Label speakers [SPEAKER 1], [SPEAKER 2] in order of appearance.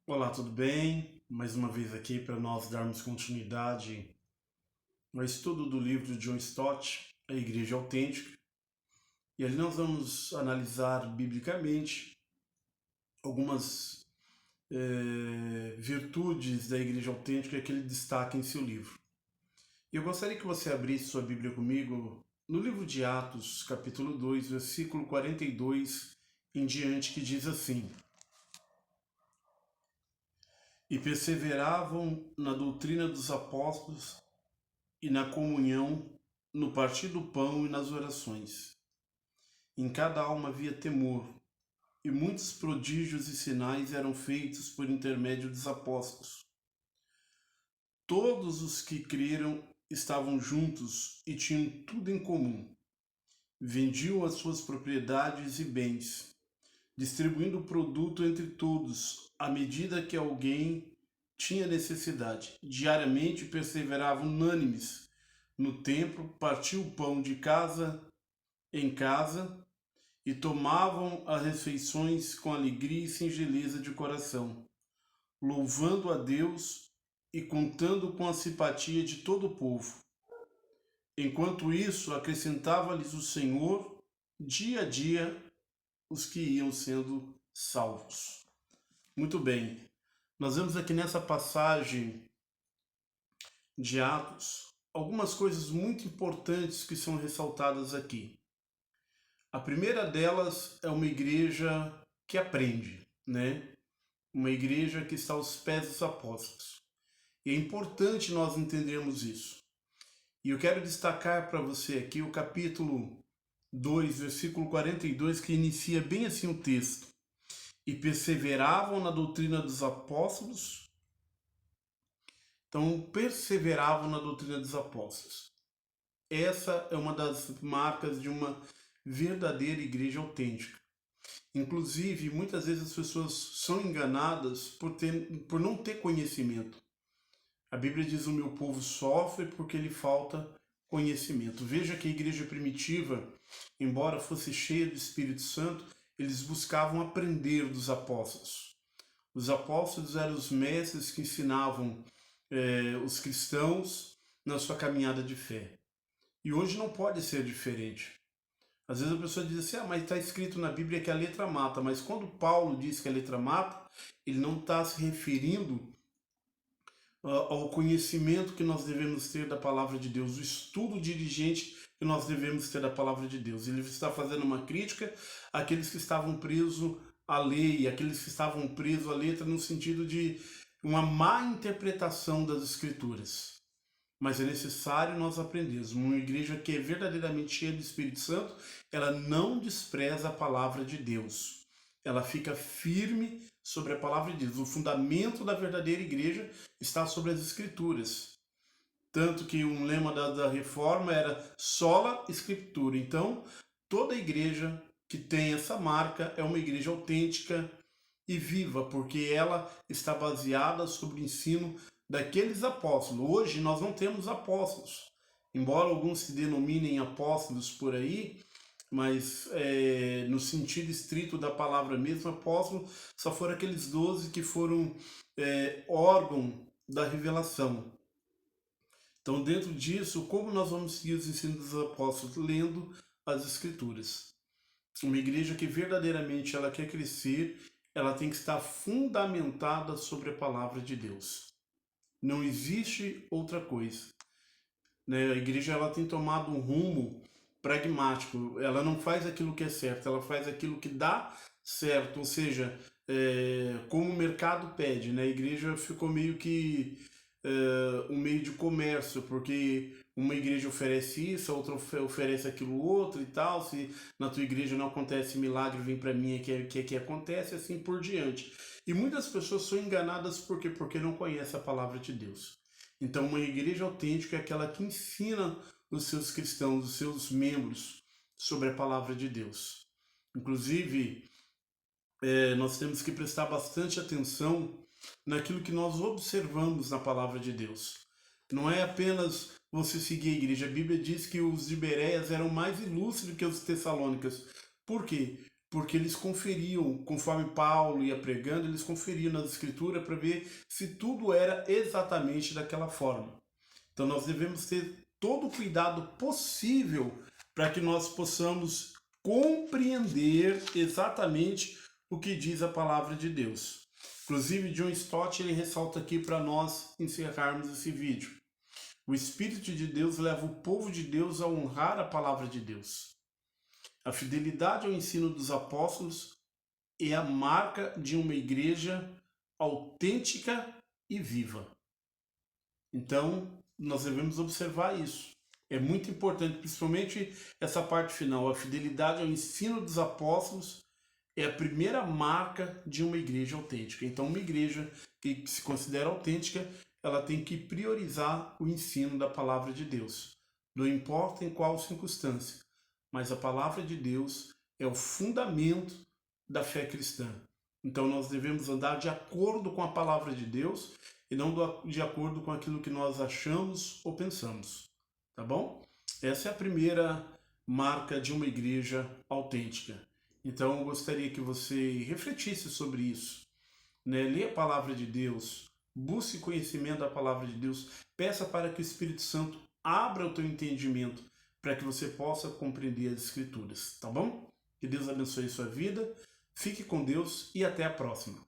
[SPEAKER 1] Olá, tudo bem? Mais uma vez aqui para nós darmos continuidade ao estudo do livro de John Stott, A Igreja Autêntica. E ali nós vamos analisar biblicamente algumas virtudes da Igreja Autêntica que ele destaca em seu livro. E eu gostaria que você abrisse sua Bíblia comigo no livro de Atos, capítulo 2, versículo 42 em diante, que diz assim: E perseveravam na doutrina dos apóstolos e na comunhão, no partir do pão e nas orações. Em cada alma havia temor, e muitos prodígios e sinais eram feitos por intermédio dos apóstolos. Todos os que creram estavam juntos e tinham tudo em comum. Vendiam as suas propriedades e bens, distribuindo o produto entre todos, à medida que alguém tinha necessidade. Diariamente perseveravam unânimes no templo, partiam o pão de casa em casa e tomavam as refeições com alegria e singeleza de coração, louvando a Deus e contando com a simpatia de todo o povo. Enquanto isso, acrescentava-lhes o Senhor dia a dia os que iam sendo salvos. Muito bem, nós vemos aqui nessa passagem de Atos algumas coisas muito importantes que são ressaltadas aqui. A primeira delas é uma igreja que aprende, né? Uma igreja que está aos pés dos apóstolos. E é importante nós entendermos isso. E eu quero destacar para você aqui o capítulo 2, versículo 42, que inicia bem assim o texto. E perseveravam na doutrina dos apóstolos. Então, perseveravam na doutrina dos apóstolos. Essa é uma das marcas de uma verdadeira igreja autêntica. Inclusive, muitas vezes as pessoas são enganadas por não ter conhecimento. A Bíblia diz: o meu povo sofre porque lhe falta conhecimento. Veja que a igreja primitiva, embora fosse cheia do Espírito Santo, eles buscavam aprender dos apóstolos. Os apóstolos eram os mestres que ensinavam os cristãos na sua caminhada de fé. E hoje não pode ser diferente. Às vezes a pessoa diz assim, mas está escrito na Bíblia que a letra mata. Mas quando Paulo diz que a letra mata, ele não está se referindo ao conhecimento que nós devemos ter da palavra de Deus, o estudo diligente que nós devemos ter da palavra de Deus. Ele está fazendo uma crítica àqueles que estavam presos à lei, àqueles que estavam presos à letra no sentido de uma má interpretação das Escrituras. Mas é necessário nós aprendermos. Uma igreja que é verdadeiramente cheia do Espírito Santo, ela não despreza a palavra de Deus. Ela fica firme sobre a palavra de Deus. O fundamento da verdadeira igreja está sobre as Escrituras. Tanto que um lema da reforma era sola Escritura. Então, toda igreja que tem essa marca é uma igreja autêntica e viva, porque ela está baseada sobre o ensino daqueles apóstolos. Hoje nós não temos apóstolos, embora alguns se denominem apóstolos por aí, mas no sentido estrito da palavra mesmo, apóstolo só foram aqueles 12 que foram órgão da revelação. Então, dentro disso, como nós vamos seguir os ensinos dos apóstolos? Lendo as Escrituras. Uma igreja que verdadeiramente ela quer crescer, ela tem que estar fundamentada sobre a palavra de Deus. Não existe outra coisa. Né? A igreja ela tem tomado um rumo pragmático. Ela não faz aquilo que é certo, ela faz aquilo que dá certo. Ou seja, como o mercado pede. Né? A igreja ficou meio que um meio de comércio, porque uma igreja oferece isso, a outra oferece aquilo outro e tal. Se na tua igreja não acontece milagre, vem para mim que acontece, assim por diante. E muitas pessoas são enganadas por quê? Porque não conhecem a palavra de Deus. Então, uma igreja autêntica é aquela que ensina os seus cristãos, os seus membros, sobre a palavra de Deus. Inclusive, nós temos que prestar bastante atenção naquilo que nós observamos na palavra de Deus. Não é apenas você seguir a igreja. A Bíblia diz que os de Bereias eram mais ilustres do que os tessalônicas. Por quê? porque eles conferiam, conforme Paulo ia pregando, eles conferiam nas escrituras para ver se tudo era exatamente daquela forma. Então nós devemos ter todo o cuidado possível para que nós possamos compreender exatamente o que diz a palavra de Deus. Inclusive, John Stott ele ressalta aqui para nós encerrarmos esse vídeo. O Espírito de Deus leva o povo de Deus a honrar a palavra de Deus. A fidelidade ao ensino dos apóstolos é a marca de uma igreja autêntica e viva. Então, nós devemos observar isso. É muito importante, principalmente essa parte final. A fidelidade ao ensino dos apóstolos é a primeira marca de uma igreja autêntica. Então, uma igreja que se considera autêntica, ela tem que priorizar o ensino da palavra de Deus. Não importa em qual circunstância, mas a palavra de Deus é o fundamento da fé cristã. Então, nós devemos andar de acordo com a palavra de Deus e não de acordo com aquilo que nós achamos ou pensamos. Tá bom? Essa é a primeira marca de uma igreja autêntica. Então eu gostaria que você refletisse sobre isso. Né? Lê a palavra de Deus, busque conhecimento da palavra de Deus, peça para que o Espírito Santo abra o teu entendimento para que você possa compreender as Escrituras. Tá bom? Que Deus abençoe a sua vida, fique com Deus e até a próxima.